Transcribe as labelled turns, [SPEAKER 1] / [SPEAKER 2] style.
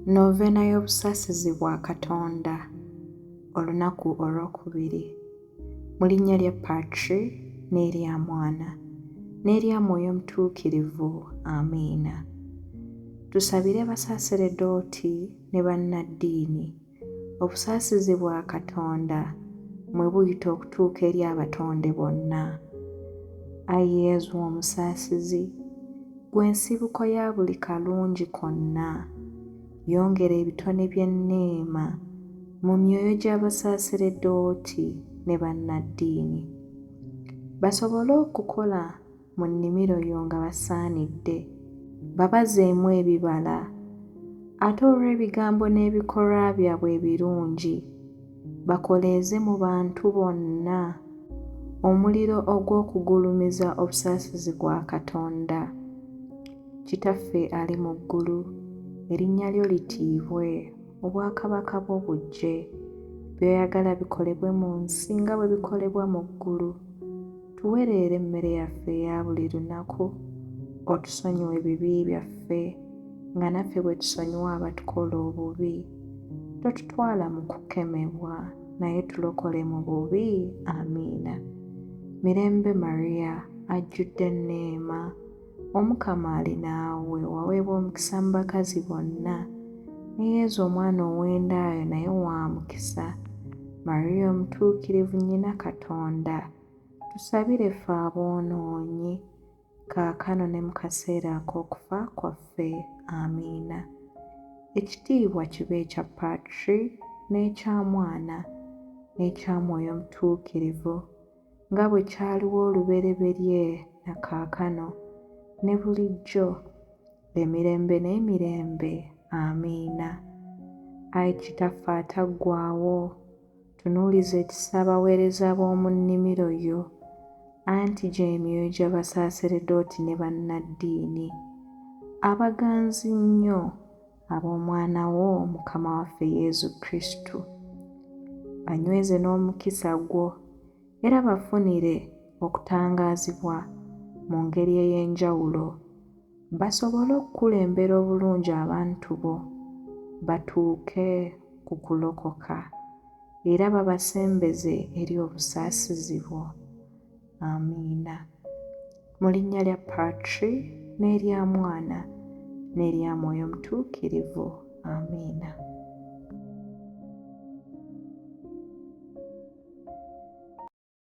[SPEAKER 1] Novena y'obusaasizi bwa Katonda, olunaku olwokubiri. Mu linnya lya Patri n'erya Mwana n'erya Mwoyo Omutuukirivu, amiina. Tusabire basaaseredooti ne bannaddiini obusaasizi bwa Katonda mwe buyita okutuuka eri abatonde bonna. Ayi Yezu omusaasizi, gwe nsibuko ya buli kalungi konna, yongera ebitone by'enneema mu myoyo gy'abasaaseredooti ne bannaddiini, basobole okukola mu nnimiro yo nga basaanidde, babazeemu ebibala, ate olw'ebigambo n'ebikolwa byabwe ebirungi, bakoleeze mu bantu bonna omuliro ogw'okugulumiza obusaasizi bwa Katonda. Kitaffe ali mu ggulu, erinnya lyo litiibwe, obwakabaka bwo bujje, by'oyagala bikolebwe mu nsi nga bwe bikolebwa mu ggulu. Tuwe leero emmere yaffe eya buli lunaku, otusonyiwe ebibi byaffe nga naffe bwe tusonyiwa abatukola obubi. Totutwala mu kukemebwa, naye tulokole mu bubi, amiina. Mirembe Maria, ajjudde enneema, Omukama ali naawe, waweebwa omukisa mu bakazi bonna, ne Yezu omwana ow'endaayo naye wa mukisa. Maria omutuukirivu nnyina Katonda, tusabire ffe aboonoonyi, kaakano ne mu kaseera ak'okufa kwaffe, amiina. Ekitiibwa kibe ekya Patri n'ekya Mwana n'ekya Mwoyo Omutuukirivu, nga bwe kyaliwo olubereberye na kaakano ne bulijjo, emirembe n'emirembe, amiina. Ayi Kitaffe ataggwaawo, tunuuliza ekisa abaweereza b'omu nnimiro yo, anti gy'emyoyo gy'abasaaseredooti ne bannaddiini, abaganzi nnyo ab'omwana wo Mukama waffe Yezu Kristu. Banyweze n'omukisa gwo era bafunire okutangaazibwa mu ngeri ey'enjawulo, basobole okukulembera obulungi abantu bo, batuuke ku kulokoka era babasembeze eri obusaasizi bwo, amiina. Mu linnya lya Patri n'erya Mwana n'erya Mwoyo Omutuukirivu, amiina.